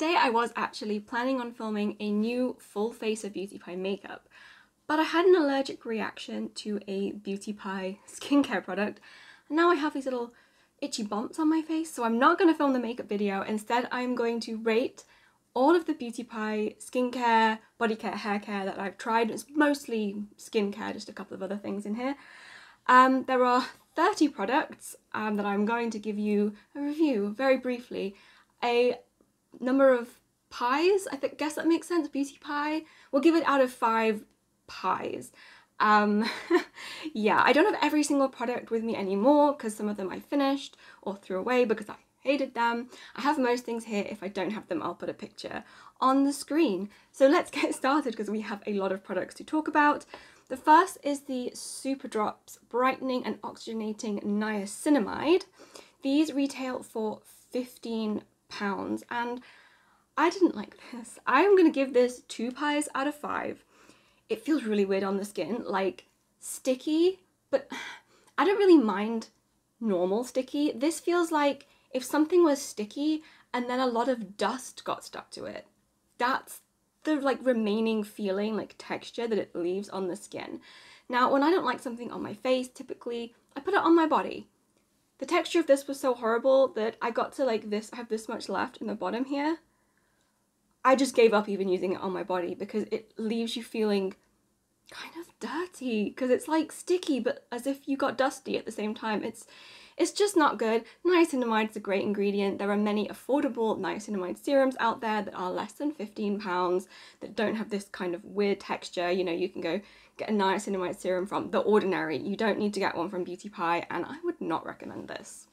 today I was actually planning on filming a new full face of Beauty Pie makeup, but I had an allergic reaction to a Beauty Pie skincare product, and now I have these little itchy bumps on my face, so I'm not going to film the makeup video. Instead, I'm going to rate all of the Beauty Pie skincare, body care, hair care that I've tried. It's mostly skincare, just a couple of other things in here. There are 30 products that I'm going to give you a review very briefly. A number of pies, guess that makes sense, Beauty Pie. We'll give it out of 5 pies. Yeah, I don't have every single product with me anymore because some of them I finished or threw away because I hated them. I have most things here. If I don't have them, I'll put a picture on the screen. So let's get started because we have a lot of products to talk about. The first is the Superdrops Brightening and Oxygenating Niacinamide. These retail for £15 and I didn't like this. I'm going to give this 2 pies out of 5. It feels really weird on the skin, like sticky, but I don't really mind normal sticky. This feels like if something was sticky and then a lot of dust got stuck to it. That's the like remaining feeling, like texture that it leaves on the skin. Now, when I don't like something on my face, typically I put it on my body. The texture of this was so horrible that I got to like this, I have this much left in the bottom here. I just gave up even using it on my body because it leaves you feeling kind of dirty because it's like sticky but as if you got dusty at the same time. It's just not good. Niacinamide is a great ingredient. There are many affordable niacinamide serums out there that are less than £15 that don't have this kind of weird texture. You know, you can go get a niacinamide serum from The Ordinary. You don't need to get one from Beauty Pie, and I would not recommend this.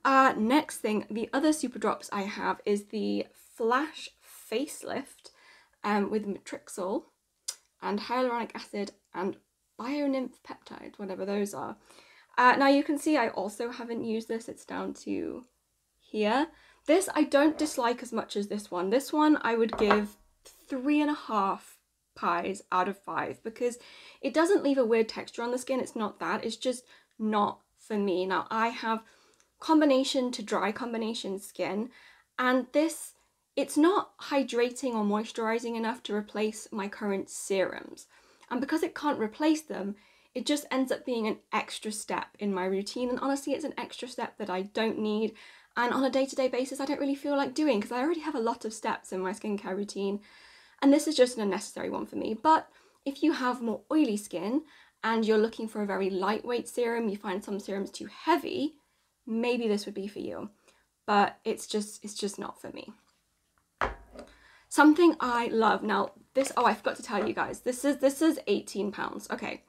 Next thing, the other Superdrops I have is the Flash Facelift with Matrixyl and hyaluronic acid and Peptide, whatever those are. Now you can see I also haven't used this. It's down to here. This I don't dislike as much as this one. This one I would give 3.5 pies out of 5 because it doesn't leave a weird texture on the skin. It's not that. It's just not for me. Now I have combination to dry combination skin, and this, it's not hydrating or moisturizing enough to replace my current serums. And because it can't replace them, it just ends up being an extra step in my routine. And honestly, it's an extra step that I don't need. And on a day-to-day basis, I don't really feel like doing because I already have a lot of steps in my skincare routine. And this is just an unnecessary one for me. But if you have more oily skin and you're looking for a very lightweight serum, you find some serums too heavy, maybe this would be for you. But it's just not for me. Something I love. Now this, oh, I forgot to tell you guys, this is £18. Okay.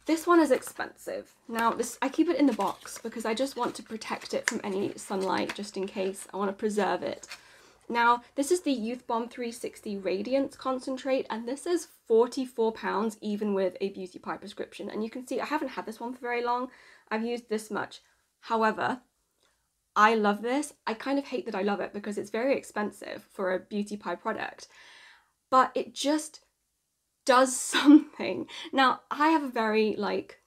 This one is expensive. Now this, I keep it in the box because I just want to protect it from any sunlight just in case. I want to preserve it. Now this is the Youthbomb 360 Radiance Concentrate and this is £44 even with a Beauty Pie prescription. And you can see I haven't had this one for very long. I've used this much. However, I love this. I kind of hate that I love it because it's very expensive for a Beauty Pie product, but it just does something. Now, I have a very like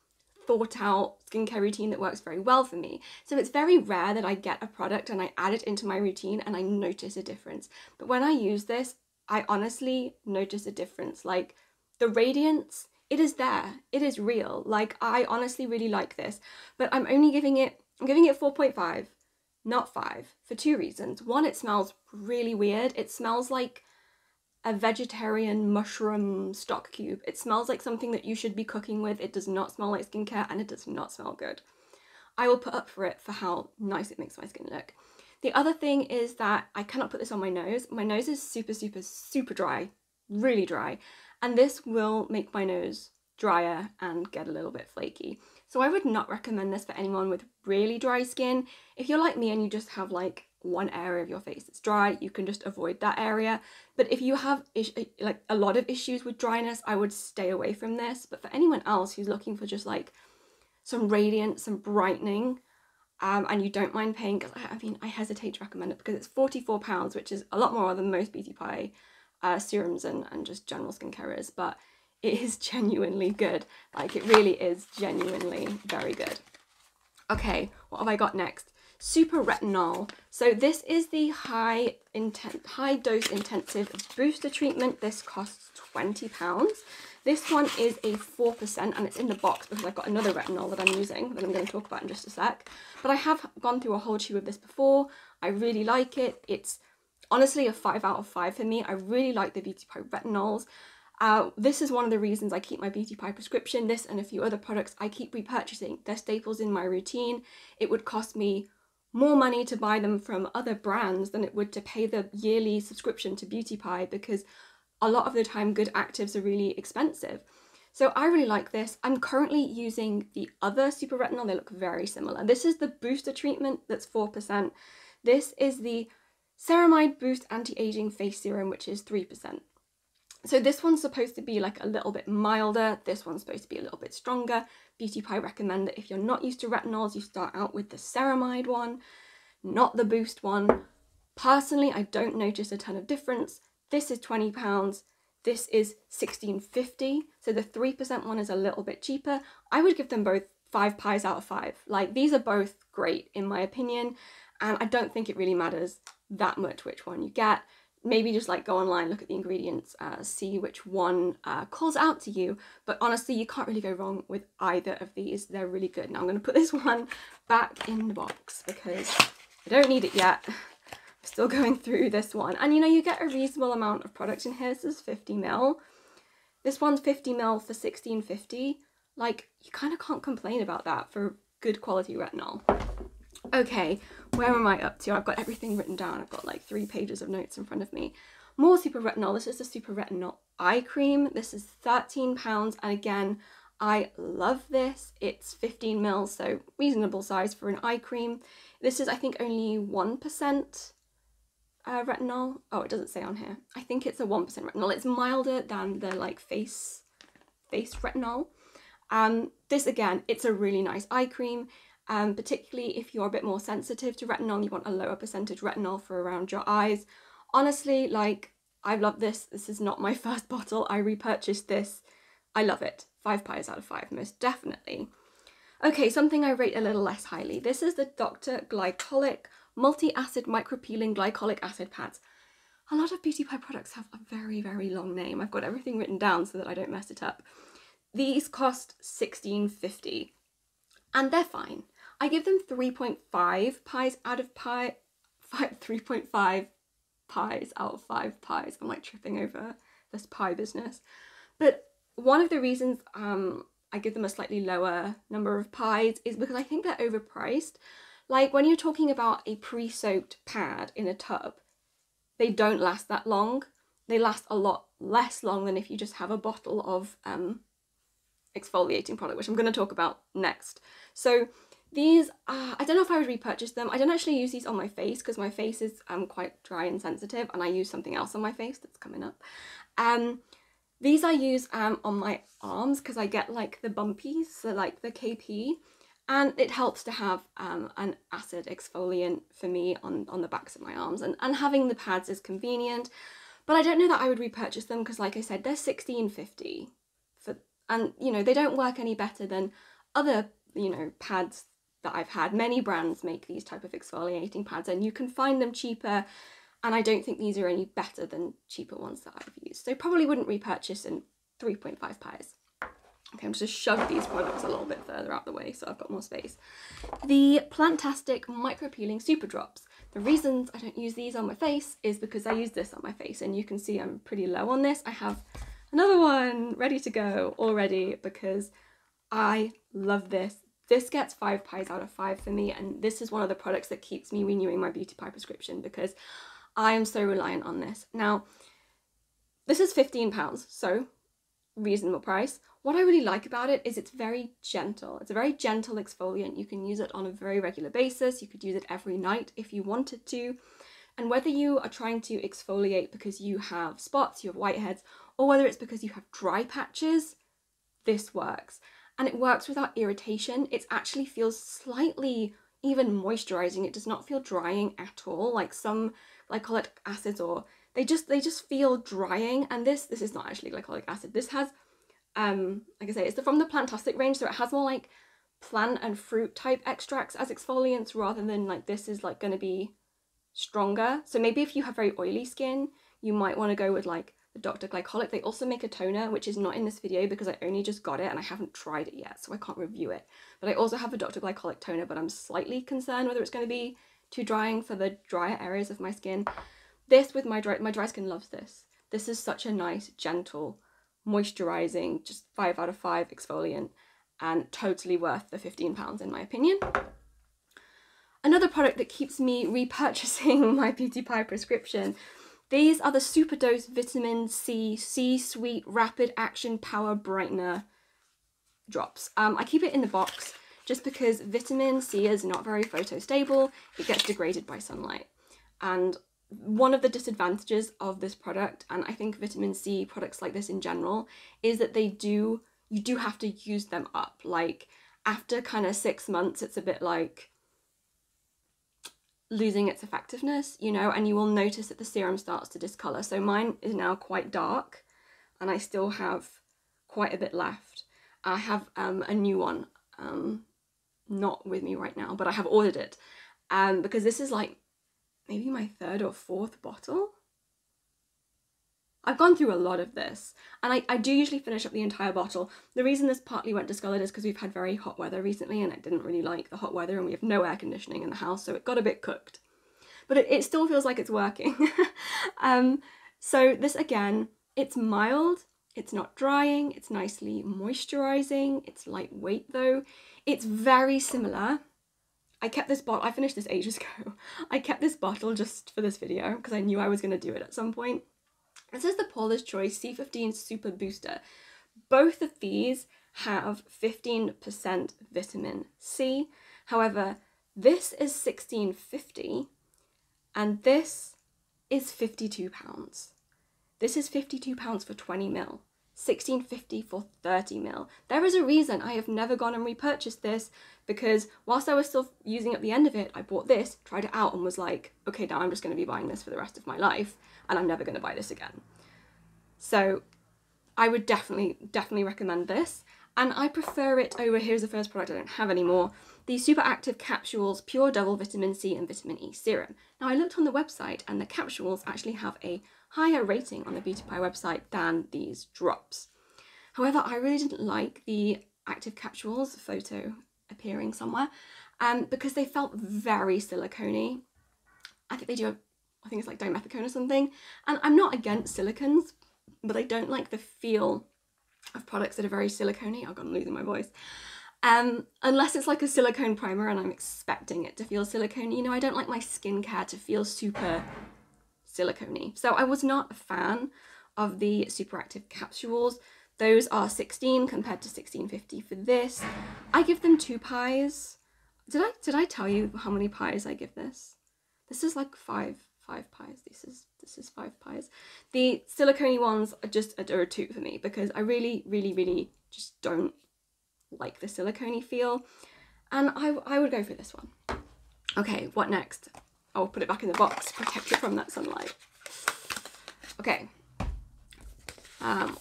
thought out skincare routine that works very well for me. So it's very rare that I get a product and I add it into my routine and I notice a difference. But when I use this, I honestly notice a difference. Like the radiance, it is there. It is real. Like I honestly really like this, but I'm giving it 4.5. Not 5, for 2 reasons. One, it smells really weird. It smells like a vegetarian mushroom stock cube. It smells like something that you should be cooking with. It does not smell like skincare and it does not smell good. I will put up for it for how nice it makes my skin look. The other thing is that I cannot put this on my nose. My nose is super dry, really dry. And this will make my nose drier and get a little bit flaky. So I would not recommend this for anyone with really dry skin. If you're like me and you just have like one area of your face that's dry, you can just avoid that area. But if you have like a lot of issues with dryness, I would stay away from this. But for anyone else who's looking for just like some radiance, some brightening, and you don't mind paying, because I mean, I hesitate to recommend it because it's £44, which is a lot more than most Beauty Pie serums and just general skincare is, but it is genuinely good. Like, it really is genuinely very good. Okay, what have I got next? Super Retinol. So this is the high dose intensive booster treatment. This costs £20. This one is a 4% and it's in the box because I've got another retinol that I'm using that I'm going to talk about in just a sec. But I have gone through a whole tube of this before. I really like it. It's honestly a 5 out of 5 for me. I really like the Beauty Pie retinols. This is one of the reasons I keep my Beauty Pie prescription. This and a few other products I keep repurchasing. They're staples in my routine. It would cost me more money to buy them from other brands than it would to pay the yearly subscription to Beauty Pie, because a lot of the time good actives are really expensive. So I really like this. I'm currently using the other Super Retinol. They look very similar. This is the booster treatment that's 4%. This is the Ceramide Boost Anti-Aging Face Serum, which is 3%. So this one's supposed to be like a little bit milder. This one's supposed to be a little bit stronger. Beauty Pie recommend that if you're not used to retinols, you start out with the Ceramide one, not the Boost one. Personally, I don't notice a ton of difference. This is £20. This is $16.50. So the 3% one is a little bit cheaper. I would give them both 5 pies out of 5. Like, these are both great in my opinion. And I don't think it really matters that much which one you get. Maybe just like go online, look at the ingredients, see which one calls out to you. But honestly, you can't really go wrong with either of these. They're really good. Now I'm going to put this one back in the box because I don't need it yet. I'm still going through this one. And you know, you get a reasonable amount of product in here. This is 50ml. This one's 50ml for $16.50. Like, you kind of can't complain about that for good quality retinol. Okay, where am I up to? I've got everything written down. I've got like 3 pages of notes in front of me. More Super Retinol. This is the Super Retinol Eye Cream. This is £13. And again, I love this. It's 15ml, so reasonable size for an eye cream. This is, I think, only 1% retinol. Oh, it doesn't say on here. I think it's a 1% retinol. It's milder than the like face retinol. This again, it's a really nice eye cream. Particularly if you're a bit more sensitive to retinol, you want a lower percentage retinol for around your eyes. Honestly, like, I love this. This is not my first bottle. I repurchased this. I love it. 5 pies out of 5, most definitely. Okay, something I rate a little less highly. This is the Dr. Glycolic Multi-Acid Micropeeling Glycolic Acid Pads. A lot of Beauty Pie products have a very, very long name. I've got everything written down so that I don't mess it up. These cost $16.50 and they're fine. I give them 3.5 pies out of 3.5 pies out of 5 pies. I'm like tripping over this pie business. But one of the reasons I give them a slightly lower number of pies is because I think they're overpriced. Like, when you're talking about a pre-soaked pad in a tub, they don't last that long. They last a lot less long than if you just have a bottle of exfoliating product, which I'm going to talk about next. So these, I don't know if I would repurchase them. I don't actually use these on my face because my face is quite dry and sensitive, and I use something else on my face that's coming up. These I use on my arms because I get like the bumpies, so like the KP, and it helps to have an acid exfoliant for me on the backs of my arms, and having the pads is convenient. But I don't know that I would repurchase them because, like I said, they're $16.50 for, and you know, they don't work any better than other, you know, pads that I've had. Many brands make these type of exfoliating pads and you can find them cheaper, and I don't think these are any better than cheaper ones that I've used. So probably wouldn't repurchase in 3.5 pies. Okay, I'm just shove these products a little bit further out the way so I've got more space. The Plantastic Micropeeling Superdrops. The reasons I don't use these on my face is because I use this on my face, and you can see I'm pretty low on this. I have another one ready to go already because I love this. This gets 5 pies out of 5 for me, and this is one of the products that keeps me renewing my Beauty Pie prescription because I am so reliant on this. Now, this is £15, so reasonable price. What I really like about it is it's very gentle. It's a very gentle exfoliant. You can use it on a very regular basis. You could use it every night if you wanted to. And whether you are trying to exfoliate because you have spots, you have whiteheads, or whether it's because you have dry patches, this works. And it works without irritation. It actually feels slightly even moisturizing. It does not feel drying at all, like some glycolic acids, or they just feel drying. And this is not actually glycolic acid. This has like I say, it's from the Plantastic range, so it has more like plant and fruit type extracts as exfoliants rather than like this is like going to be stronger. So maybe if you have very oily skin, you might want to go with like the Dr. Glycolic. They also make a toner, which is not in this video because I only just got it and I haven't tried it yet, so I can't review it. But I also have a Dr. Glycolic toner, but I'm slightly concerned whether it's going to be too drying for the drier areas of my skin. This with my dry skin loves this. This is such a nice, gentle, moisturizing, just 5 out of 5 exfoliant, and totally worth the £15 in my opinion. Another product that keeps me repurchasing my Beauty Pie prescription, these are the Superdose Vitamin C C-Sweet Rapid Action Power Brightener drops. I keep it in the box just because vitamin C is not very photostable. It gets degraded by sunlight. And one of the disadvantages of this product, and I think vitamin C products like this in general, is that you do have to use them up. Like after kind of 6 months, it's a bit like losing its effectiveness, you know, and you will notice that the serum starts to discolor. So mine is now quite dark and I still have quite a bit left. I have a new one, not with me right now, but I have ordered it because this is like maybe my 3rd or 4th bottle. I've gone through a lot of this, and I do usually finish up the entire bottle. The reason this partly went discoloured is because we've had very hot weather recently, and I didn't really like the hot weather, and we have no air conditioning in the house, so it got a bit cooked. But it still feels like it's working. So this, again, it's mild, it's not drying, it's nicely moisturising, it's lightweight though. It's very similar. I kept this bottle, I finished this ages ago. I kept this bottle just for this video, because I knew I was going to do it at some point. This is the Paula's Choice C15 Super Booster. Both of these have 15% vitamin C. However, this is £16.50 and this is £52. This is £52 for 20ml, £16.50 for 30ml. There is a reason I have never gone and repurchased this, because whilst I was still using at the end of it, I bought this, tried it out and was like, okay, now I'm just going to be buying this for the rest of my life and I'm never going to buy this again. So I would definitely recommend this. And I prefer it over, here's the first product I don't have anymore, the Superactive Capsules Pure Double Vitamin C and Vitamin E Serum. Now I looked on the website and the capsules actually have a higher rating on the Beauty Pie website than these drops. However, I really didn't like the active capsules photo appearing somewhere because they felt very silicone-y. I think they do, I think it's like dimethicone or something. And I'm not against silicons, but I don't like the feel of products that are very silicone-y. Oh God, I'm losing my voice. Unless it's like a silicone primer and I'm expecting it to feel silicone-y. You know, I don't like my skincare to feel super silicone-y. So I was not a fan of the Superactive capsules. Those are 16 compared to 16.50 for this. I give them 2 pies. Did I tell you how many pies I give this? This is like five pies. This is 5 pies. The silicone ones are just a 2 for me because I really just don't like the silicone feel, and I would go for this one. Okay, what next? I'll put it back in the box, protect it from that sunlight. Okay.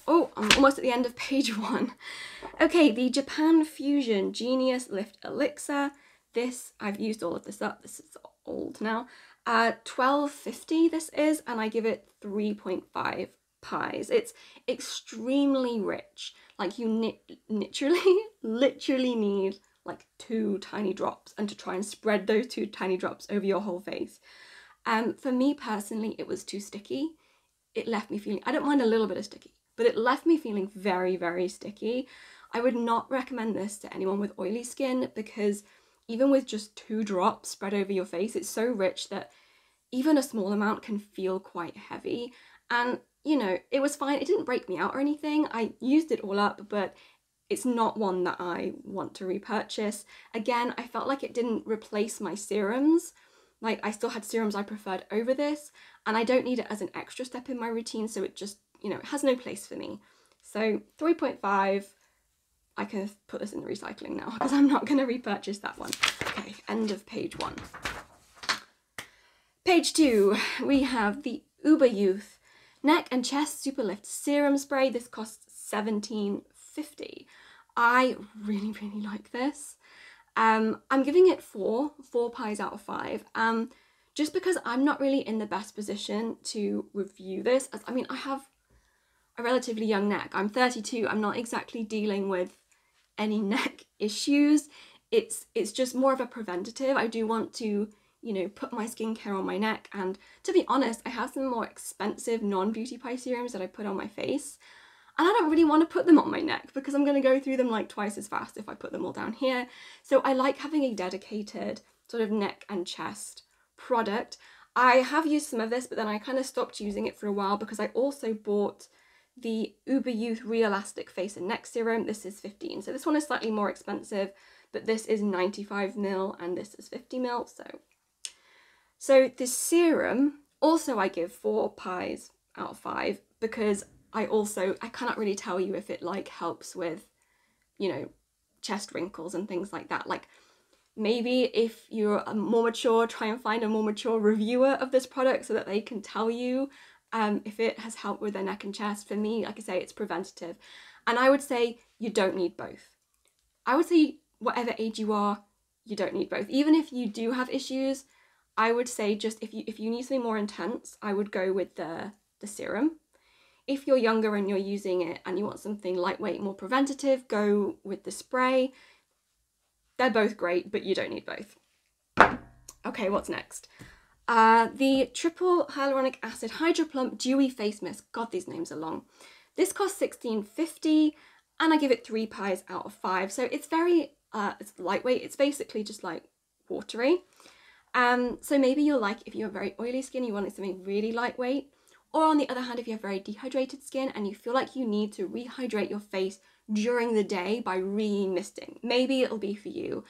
Oh, I'm almost at the end of page 1. Okay, the Japanfusion Genius Lift Elixir. This, I've used all of this up. This is old now. $12.50 this is, and I give it 3.5 pies. It's extremely rich. Like you literally need like 2 tiny drops, and to try and spread those 2 tiny drops over your whole face. For me personally, it was too sticky. It left me feeling, I don't mind a little bit of sticky, but it left me feeling very sticky. I would not recommend this to anyone with oily skin because even with just 2 drops spread over your face, it's so rich that even a small amount can feel quite heavy. And, you know, it was fine. It didn't break me out or anything. I used it all up, but it's not one that I want to repurchase. Again, I felt like it didn't replace my serums. Like, I still had serums I preferred over this, and I don't need it as an extra step in my routine, so it just, you know, it has no place for me. So 3.5. I can put this in the recycling now because I'm not going to repurchase that one. Okay, end of page 1. Page 2, we have the Uber Youth Neck and Chest Super Lift Serum Spray. This costs $17.50. I really like this. I'm giving it four pies out of 5. Just because I'm not really in the best position to review this. I mean, I have a relatively young neck. I'm 32. I'm not exactly dealing with any neck issues. It's just more of a preventative. I do want to, you know, put my skincare on my neck, and to be honest, I have some more expensive non-beauty pie serums that I put on my face, and I don't really want to put them on my neck because I'm going to go through them like twice as fast if I put them all down here. So I like having a dedicated sort of neck and chest product. I have used some of this, but then I kind of stopped using it for a while because I also bought the Uber Youth Realistic Face and Neck Serum. This is 15, so this one is slightly more expensive, but this is 95ml and this is 50ml. So this serum also I give 4 pies out of 5 because I cannot really tell you if it like helps with, you know, chest wrinkles and things like that. Like, maybe if you're more mature, try and find a more mature reviewer of this product so that they can tell you if it has helped with their neck and chest. For me, like I say, it's preventative. And I would say you don't need both. I would say whatever age you are, you don't need both. Even if you do have issues, I would say just if you need something more intense, I would go with the serum. If you're younger and you're using it and you want something lightweight, more preventative, go with the spray. They're both great, but you don't need both. Okay, what's next? The triple hyaluronic acid Hydra Plump Dewy Face Mist. God, these names are long. This costs $16.50 and I give it 3 pies out of 5. So it's very, it's lightweight. It's basically just like watery. So maybe you'll like, if you have very oily skin, you want something really lightweight. Or on the other hand, if you have very dehydrated skin and you feel like you need to rehydrate your face during the day by re-misting, maybe it'll be for you.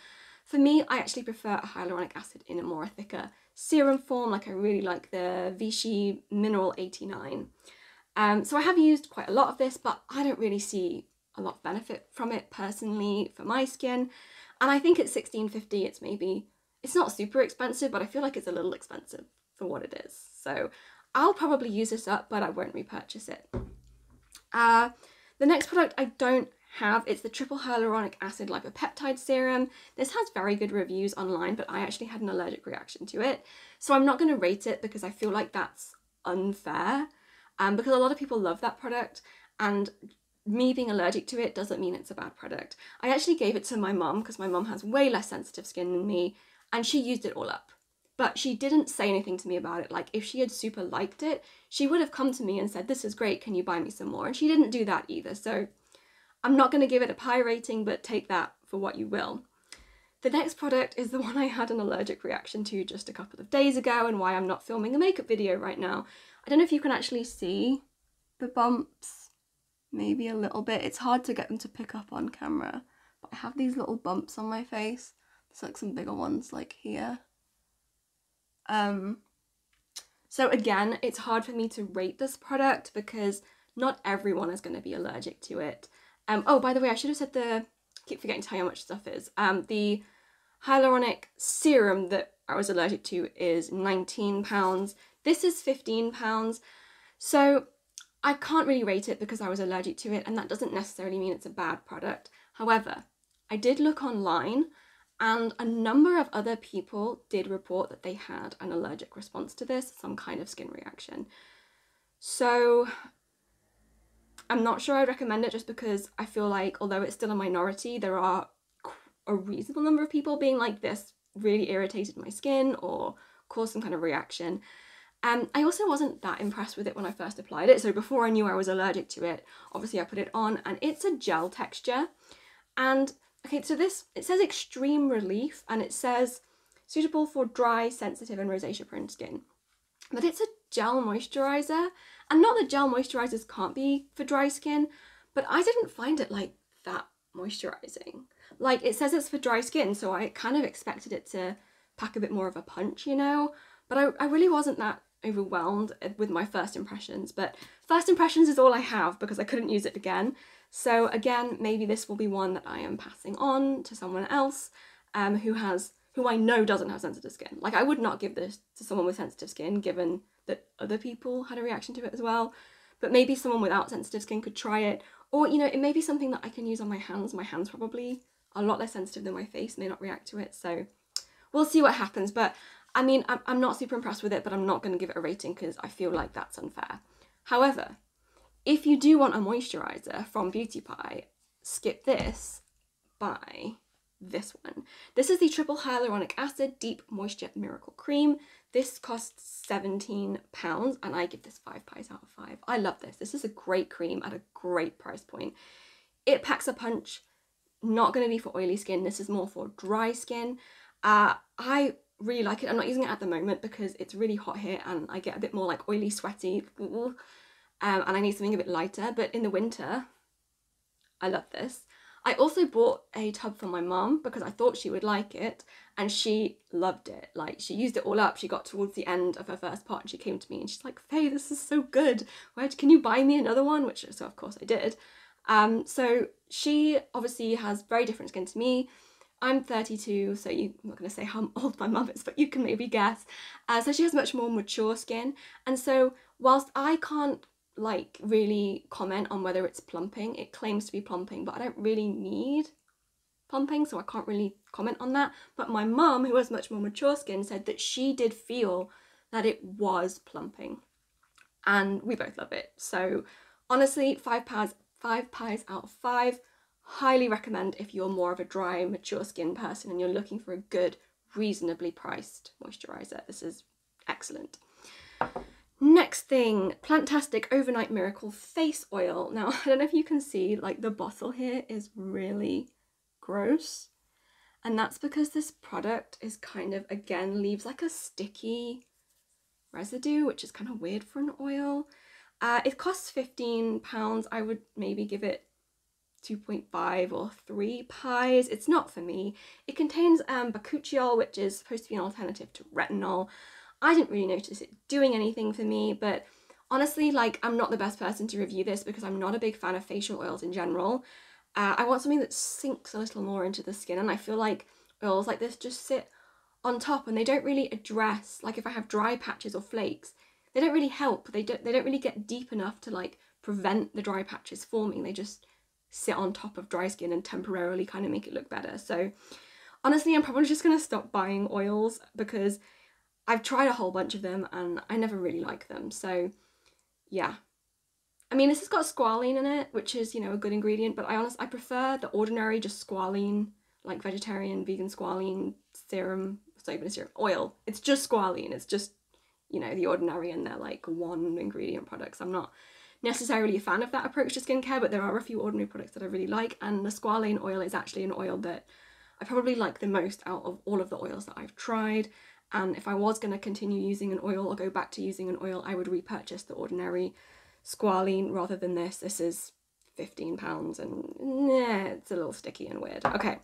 For me, I actually prefer a hyaluronic acid in a more thicker serum form. Like, I really like the Vichy Mineral 89. So I have used quite a lot of this, but I don't really see a lot of benefit from it personally for my skin. And I think at $16.50, it's not super expensive, but I feel like it's a little expensive for what it is. So I'll probably use this up, but I won't repurchase it. The next product I don't have, it's the triple hyaluronic acid lipopeptide serum. This has very good reviews online, but I actually had an allergic reaction to it. So I'm not going to rate it because I feel like that's unfair. Because a lot of people love that product, and me being allergic to it doesn't mean it's a bad product. I actually gave it to my mum because my mum has way less sensitive skin than me, and she used it all up. But she didn't say anything to me about it. Like, if she had super liked it, she would have come to me and said, "This is great, can you buy me some more?" And she didn't do that either. So I'm not going to give it a pie rating, but take that for what you will. The next product is the one I had an allergic reaction to just a couple of days ago, and why I'm not filming a makeup video right now. I don't know if you can actually see the bumps, maybe a little bit. It's hard to get them to pick up on camera, but I have these little bumps on my face. There's like some bigger ones like here. So again, it's hard for me to rate this product because not everyone is going to be allergic to it. Oh, by the way, I should have said I keep forgetting to tell you how much stuff is. The hyaluronic serum that I was allergic to is £19. This is £15. So I can't really rate it because I was allergic to it, and that doesn't necessarily mean it's a bad product. However, I did look online, and a number of other people did report that they had an allergic response to this, some kind of skin reaction. So I'm not sure I'd recommend it, just because I feel like, although it's still a minority, there are a reasonable number of people being like, this really irritated my skin or caused some kind of reaction. I also wasn't that impressed with it when I first applied it. So before I knew I was allergic to it, obviously I put it on, and it's a gel texture. And okay, so this, it says extreme relief, and it says suitable for dry, sensitive and rosacea prone skin. But it's a gel moisturizer, and not that gel moisturizers can't be for dry skin, but I didn't find it like that moisturizing. Like, it says it's for dry skin, so I kind of expected it to pack a bit more of a punch, you know? But I really wasn't that overwhelmed with my first impressions. But first impressions is all I have because I couldn't use it again. So again, maybe this will be one that I am passing on to someone else who I know doesn't have sensitive skin. Like, I would not give this to someone with sensitive skin, given that other people had a reaction to it as well. But maybe someone without sensitive skin could try it. Or, you know, it may be something that I can use on my hands. My hands probably a lot less sensitive than my face, may not react to it, so we'll see what happens. But I mean, I'm not super impressed with it, but I'm not going to give it a rating because I feel like that's unfair. However, if you do want a moisturiser from Beauty Pie, skip this, buy this one. This is the Triple Hyaluronic Acid Deep Moisture Miracle Cream. This costs £17 and I give this 5 pies out of 5. I love this. This is a great cream at a great price point. It packs a punch. Not going to be for oily skin. This is more for dry skin. I really like it. I'm not using it at the moment because it's really hot here and I get a bit more like oily, sweaty, and I need something a bit lighter. But in the winter, I love this. I also bought a tub for my mum because I thought she would like it, and she loved it. Like, she used it all up. She got towards the end of her first pot and she came to me and she's like, "Faye, this is so good. Can you buy me another one?" Which, so of course I did. So she obviously has very different skin to me. I'm 32, so I'm not going to say how old my mum is, but you can maybe guess. So she has much more mature skin. And so whilst I can't like really comment on whether it's plumping, it claims to be plumping, but I don't really need plumping, so I can't really comment on that. But my mum, who has much more mature skin, said that she did feel that it was plumping, and we both love it. So honestly, 5 pies out of 5. Highly recommend if you're more of a dry, mature skin person and you're looking for a good, reasonably priced moisturiser. This is excellent. Next thing, Plantastic Overnight Miracle Face Oil. Now, I don't know if you can see, like, the bottle here is really gross. And that's because this product is kind of, again, leaves like a sticky residue, which is kind of weird for an oil. It costs £15. I would maybe give it 2.5 or 3 pies. It's not for me. It contains bakuchiol, which is supposed to be an alternative to retinol. I didn't really notice it doing anything for me, but honestly, like, I'm not the best person to review this because I'm not a big fan of facial oils in general. I want something that sinks a little more into the skin, and I feel like oils like this just sit on top and they don't really address, like, if I have dry patches or flakes, they don't really help. They don't really get deep enough to like prevent the dry patches forming. They just sit on top of dry skin and temporarily kind of make it look better. So honestly, I'm probably just going to stop buying oils because I've tried a whole bunch of them and I never really like them. So yeah. I mean, this has got squalene in it, which is, you know, a good ingredient, but I prefer the ordinary just squalene, like vegetarian, vegan squalene serum. It's not even a serum, oil. It's just squalene. It's just, you know, the ordinary, and they're like one ingredient products. I'm not necessarily a fan of that approach to skincare, but there are a few ordinary products that I really like, and the squalene oil is actually an oil that I probably like the most out of all of the oils that I've tried. And if I was going to continue using an oil or go back to using an oil, I would repurchase the ordinary squalene rather than this. This is £15 and it's a little sticky and weird. Okay.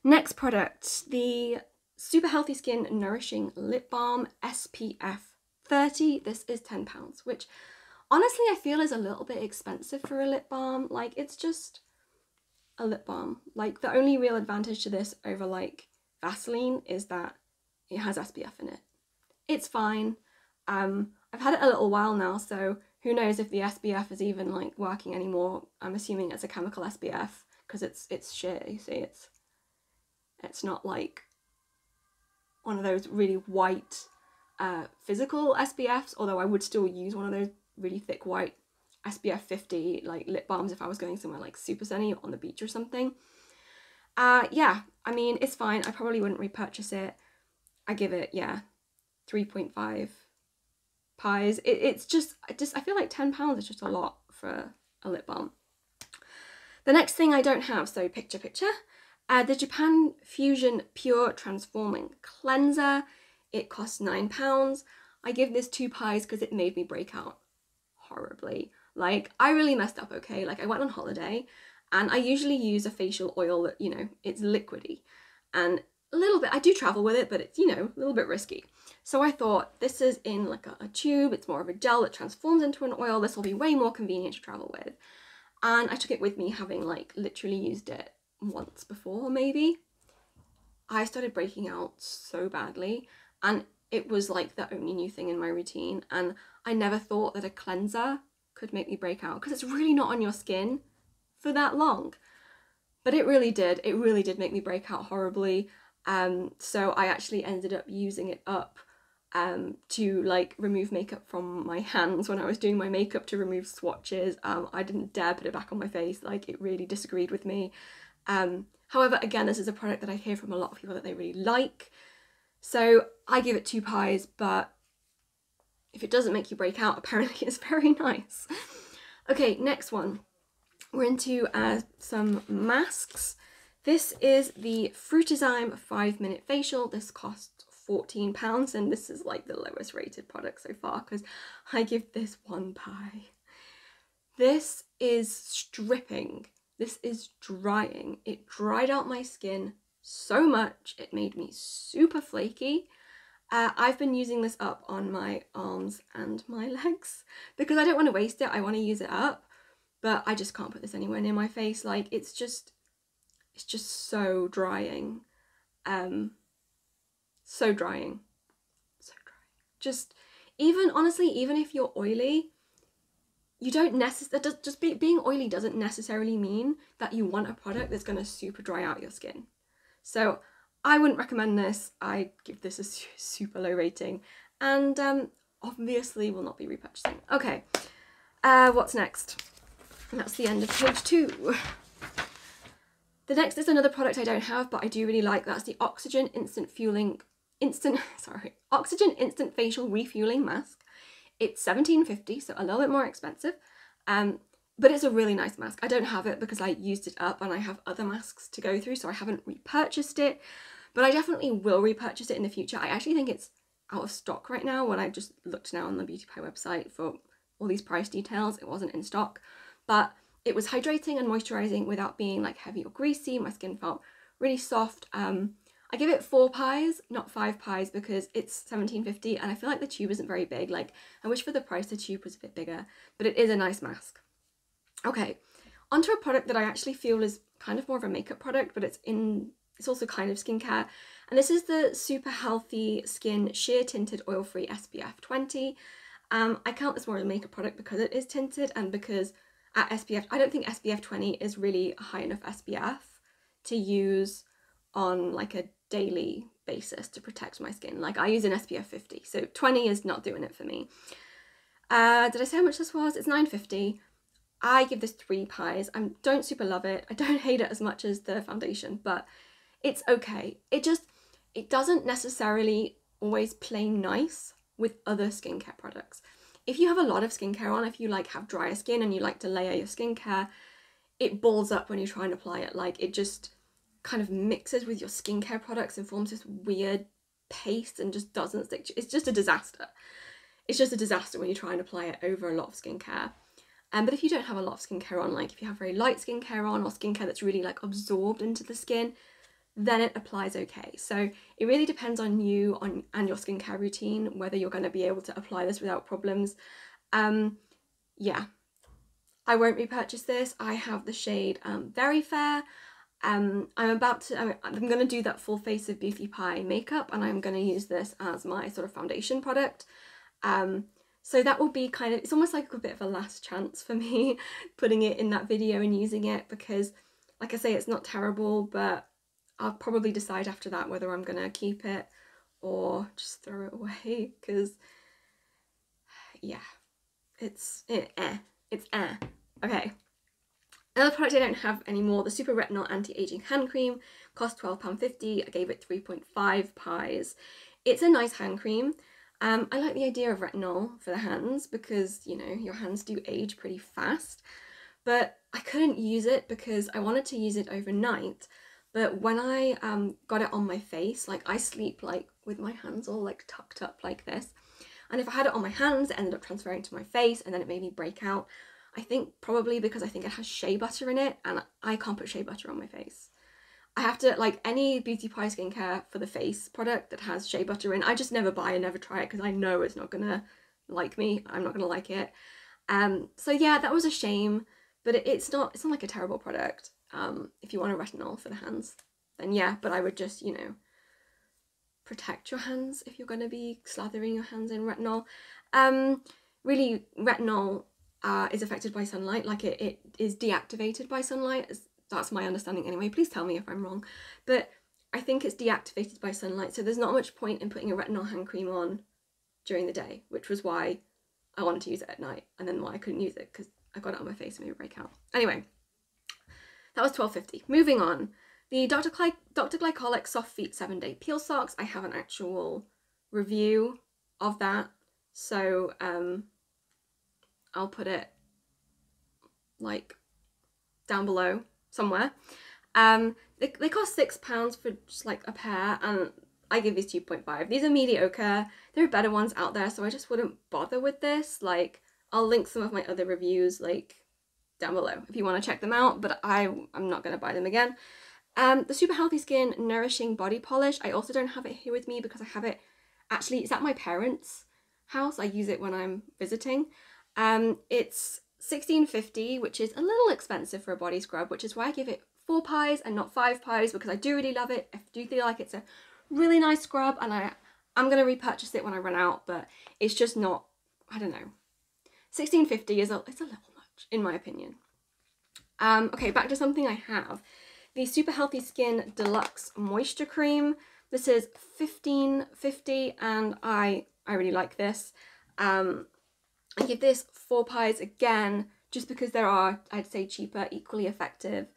Next product, the Super Healthy Skin Nourishing Lip Balm SPF 30. This is £10, which honestly I feel is a little bit expensive for a lip balm. Like, it's just a lip balm. Like, the only real advantage to this over like Vaseline is that it has SPF in it. It's fine. I've had it a little while now, so who knows if the SPF is even like working anymore. I'm assuming it's a chemical SPF because it's shit. You see, it's not like one of those really white physical SPFs, although I would still use one of those really thick white SPF 50 like lip balms if I was going somewhere like super sunny on the beach or something. Yeah, I mean, it's fine. I probably wouldn't repurchase it. I give it, yeah, 3.5 pies. It's just, I feel like £10 is just a lot for a lip balm. The next thing I don't have, so picture, the Japanfusion Pure Transforming Cleanser. It costs £9. I give this 2 pies because it made me break out horribly. Like, I really messed up, okay? Like, I went on holiday and I usually use a facial oil that, you know, it's liquidy. And a little bit, I do travel with it, but it's, you know, a little bit risky. So I thought, this is in like a tube, it's more of a gel that transforms into an oil, this will be way more convenient to travel with. And I took it with me, having like literally used it once before maybe. I started breaking out so badly, and it was like the only new thing in my routine, and I never thought that a cleanser could make me break out because it's really not on your skin for that long. but it really did make me break out horribly. So I actually ended up using it up to like remove makeup from my hands when I was doing my makeup, to remove swatches. I didn't dare put it back on my face, like it really disagreed with me. However, again, this is a product that I hear from a lot of people that they really like, so I give it 2 pies, but if it doesn't make you break out, apparently it's very nice. Okay, next one. We're into some masks. This is the Fruitizyme 5-minute facial. This cost £14, and this is like the lowest rated product so far because I give this 1 pie. This is stripping. This is drying. It dried out my skin so much. It made me super flaky. I've been using this up on my arms and my legs because I don't want to waste it. I want to use it up, but I just can't put this anywhere near my face. Like it's just so drying. So drying. Just even honestly, even if you're oily, you don't necessarily, being oily doesn't necessarily mean that you want a product that's going to super dry out your skin. So I wouldn't recommend this. I give this a super low rating, and obviously will not be repurchasing. Okay, what's next? That's the end of page 2. The next is another product I don't have, but I do really like. That's the Oxygen Instant Facial Refueling Mask. It's $17.50, so a little bit more expensive, but it's a really nice mask. I don't have it because I used it up and I have other masks to go through, so I haven't repurchased it, but I definitely will repurchase it in the future. I actually think it's out of stock right now. When I just looked now on the Beauty Pie website for all these price details, it wasn't in stock, but it was hydrating and moisturizing without being like heavy or greasy. My skin felt really soft. I give it 4 pies, not 5 pies, because it's $17.50 and I feel like the tube isn't very big. Like I wish for the price the tube was a bit bigger, but it is a nice mask. Okay, onto a product that I actually feel is kind of more of a makeup product, but it's also kind of skincare. And this is the Super Healthy Skin Sheer Tinted Oil-Free SPF 20. I count this more as a makeup product because it is tinted, and because at SPF, I don't think SPF 20 is really a high enough SPF to use on like a daily basis to protect my skin. Like I use an SPF 50, so 20 is not doing it for me. Did I say how much this was? It's $9.50. I give this 3 pies. I don't super love it. I don't hate it as much as the foundation, but it's okay. It doesn't necessarily always play nice with other skincare products. If you have a lot of skincare on, if you like have drier skin and you like to layer your skincare, it balls up when you try and apply it. Like it just kind of mixes with your skincare products and forms this weird paste and just doesn't stick. It's just a disaster. It's just a disaster when you try and apply it over a lot of skincare. But if you don't have a lot of skincare on, like if you have very light skincare on or skincare that's really like absorbed into the skin, then it applies okay. So it really depends on you and your skincare routine, whether you're going to be able to apply this without problems. Yeah, I won't repurchase this. I have the shade Very Fair. I'm going to do that full face of Beauty Pie makeup, and I'm going to use this as my sort of foundation product. So that will be kind of, it's almost like a bit of a last chance for me putting it in that video and using it, because like I say, it's not terrible, but I'll probably decide after that whether I'm going to keep it or just throw it away, because yeah, it's eh. Okay. Another product I don't have anymore, the Super Retinol Anti-Aging Hand Cream, cost £12.50. I gave it 3.5 pies. It's a nice hand cream. I like the idea of retinol for the hands because, you know, your hands do age pretty fast, but I couldn't use it because I wanted to use it overnight. But when I got it on my face, like I sleep like with my hands all like tucked up like this, and if I had it on my hands, it ended up transferring to my face and then it made me break out. I think probably because I think it has shea butter in it, and I can't put shea butter on my face. I have to, like any Beauty Pie skincare for the face product that has shea butter in, I just never buy and never try it because I know it's not gonna like me. I'm not gonna like it. So yeah, that was a shame, but it's not like a terrible product. If you want a retinol for the hands, then yeah, but I would just, you know, protect your hands if you're gonna be slathering your hands in retinol. Really, retinol is affected by sunlight, like it is deactivated by sunlight. That's my understanding anyway. Please tell me if I'm wrong. But I think it's deactivated by sunlight, so there's not much point in putting a retinol hand cream on during the day, which was why I wanted to use it at night, and then why I couldn't use it, because I got it on my face and maybe break out. Anyway, that was $12.50. Moving on, the Dr. Glycolic Soft Feet 7-Day Peel Socks. I have an actual review of that, so I'll put it like down below somewhere. They cost £6 for just like a pair, and I give these 2.5. These are mediocre. There are better ones out there, so I just wouldn't bother with this. Like, I'll link some of my other reviews like down below if you want to check them out, but I'm not going to buy them again. The Super Healthy Skin Nourishing Body Polish. I also don't have it here with me because I have it, actually, it's at my parents' house. I use it when I'm visiting. It's $16.50, which is a little expensive for a body scrub, which is why I give it 4 pies and not 5 pies, because I do really love it. I do feel like it's a really nice scrub, and I'm going to repurchase it when I run out, but it's just not, I don't know. $16.50 is it's a little much, in my opinion. Okay, back to something I have. The Super Healthy Skin Deluxe Moisture Cream. This is $15.50, and I really like this. I give this 4 pies again, just because there are, I'd say, cheaper, equally effective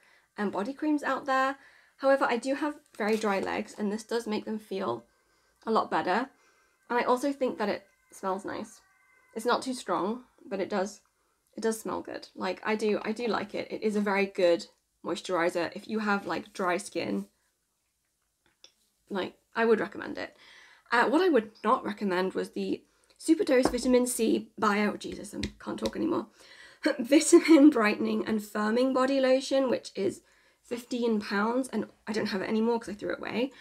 body creams out there. However, I do have very dry legs, and this does make them feel a lot better. And I also think that it smells nice. It's not too strong, but it does smell good. Like, I do like it. It is a very good moisturizer. If you have like dry skin, like, I would recommend it. What I would not recommend was the Superdose Vitamin C Bio, Jesus, I can't talk anymore. Vitamin Brightening and Firming Body Lotion, which is £15, and I don't have it anymore because I threw it away,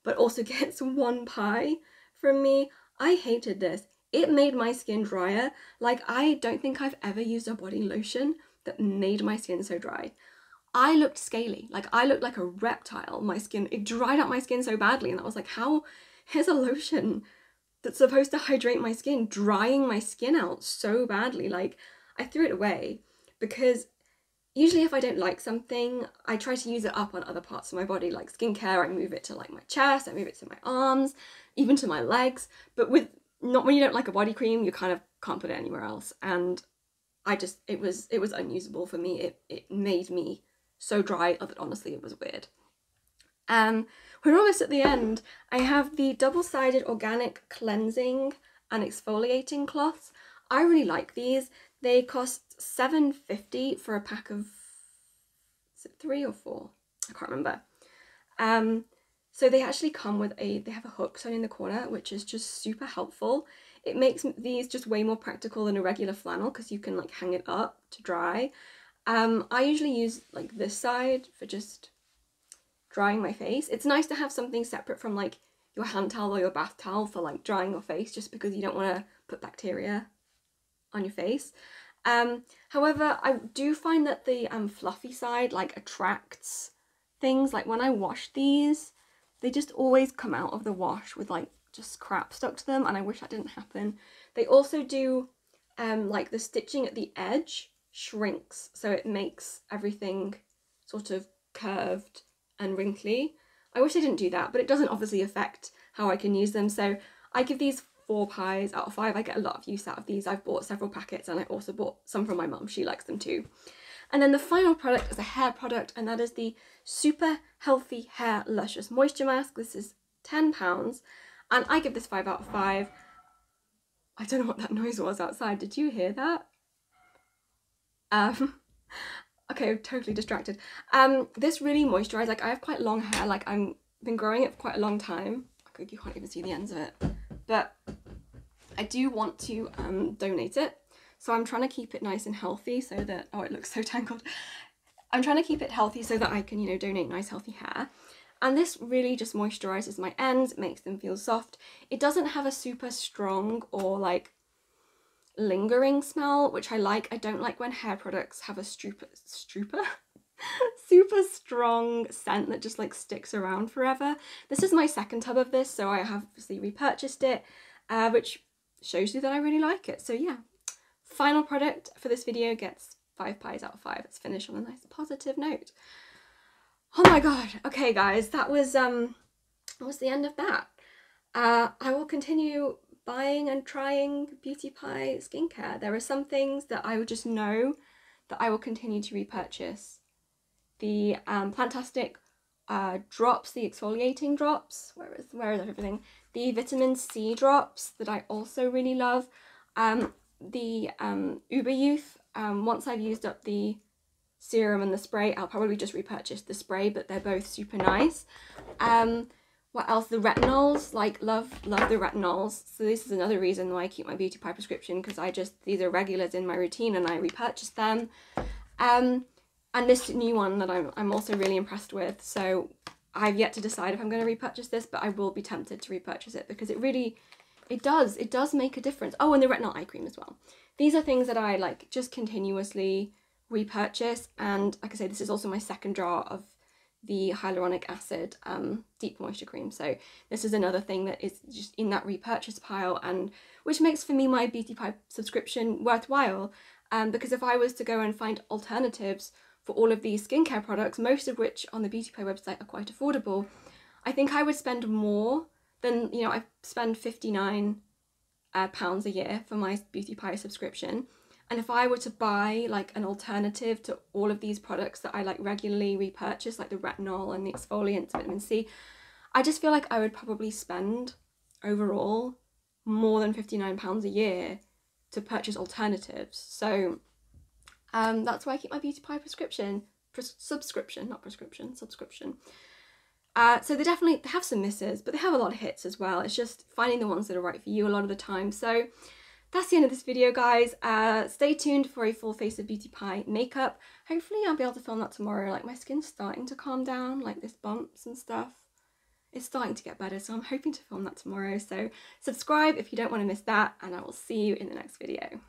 but also gets 1 pie from me. I hated this. It made my skin drier. Like, I don't think I've ever used a body lotion that made my skin so dry. I looked scaly. Like, I looked like a reptile. My skin, it dried out my skin so badly, and I was like, how is a lotion that's supposed to hydrate my skin drying my skin out so badly? Like, I threw it away because usually if I don't like something, I try to use it up on other parts of my body, like skincare. I move it to like my chest, I move it to my arms, even to my legs. But not when you don't like a body cream, you kind of can't put it anywhere else. And it was unusable for me. It made me so dry that honestly it was weird. We're almost at the end. I have the double-sided organic cleansing and exfoliating cloths. I really like these. They cost $7.50 for a pack of, is it 3 or 4? I can't remember. So they actually come with they have a hook sewn in the corner, which is just super helpful. It makes these just way more practical than a regular flannel because you can like hang it up to dry. I usually use like this side for just drying my face. It's nice to have something separate from like your hand towel or your bath towel for like drying your face, just because you don't want to put bacteria on your face. However, I do find that the fluffy side like attracts things. Like when I wash these, they just always come out of the wash with like just crap stuck to them, and I wish that didn't happen. They also do like the stitching at the edge shrinks, so it makes everything sort of curved and wrinkly. I wish they didn't do that, but it doesn't obviously affect how I can use them. So I give these 4 pies out of 5. I get a lot of use out of these. I've bought several packets, and I also bought some from my mum. She likes them too. And then the final product is a hair product, and that is the Super Healthy Hair Luscious Moisture Mask. This is £10, and I give this 5 out of 5. I don't know what that noise was outside. Did you hear that? Okay, I'm totally distracted. This really moisturizes. Like, I have quite long hair. Like, I've been growing it for quite a long time. You can't even see the ends of it. But I do want to donate it. So I'm trying to keep it nice and healthy so that, oh, it looks so tangled. I'm trying to keep it healthy so that I can, you know, donate nice healthy hair. And this really just moisturizes my ends, makes them feel soft. It doesn't have a super strong or like lingering smell, which I like. I don't like when hair products have a super strong scent that just like sticks around forever. This is my second tub of this, so I have obviously repurchased it, which shows you that I really like it. So yeah, final product for this video gets 5 pies out of 5. Let's finish on a nice positive note. Oh my god. Okay, guys, that was the end of that. I will continue buying and trying Beauty Pie skincare. There are some things that I would just know that I will continue to repurchase. The Plantastic drops, the exfoliating drops, where is everything? The vitamin C drops that I also really love. The Uber Youth, once I've used up the serum and the spray, I'll probably just repurchase the spray, but they're both super nice. What else? The retinols, like love the retinols. So this is another reason why I keep my Beauty Pie prescription, because these are regulars in my routine and I repurchase them. And this new one that I'm also really impressed with. So I've yet to decide if I'm going to repurchase this, but I will be tempted to repurchase it because it does make a difference. Oh, and the retinol eye cream as well. These are things that I like just continuously repurchase, and like I say, this is also my second jar of the hyaluronic acid deep moisture cream, so this is another thing that is just in that repurchase pile, and which makes for me my Beauty Pie subscription worthwhile, because if I was to go and find alternatives for all of these skincare products, most of which on the Beauty Pie website are quite affordable, I think I would spend more than, you know, I spend £59 a year for my Beauty Pie subscription. And if I were to buy like an alternative to all of these products that I like regularly repurchase, like the retinol and the exfoliants, vitamin C, I just feel like I would probably spend overall more than £59 a year to purchase alternatives. So that's why I keep my Beauty Pie subscription. So they definitely have some misses, but they have a lot of hits as well. It's just finding the ones that are right for you a lot of the time. So that's the end of this video, guys. Stay tuned for a full face of Beauty Pie makeup. Hopefully I'll be able to film that tomorrow. Like, my skin's starting to calm down, like this bumps and stuff. It's starting to get better, so I'm hoping to film that tomorrow. So subscribe if you don't want to miss that, and I will see you in the next video.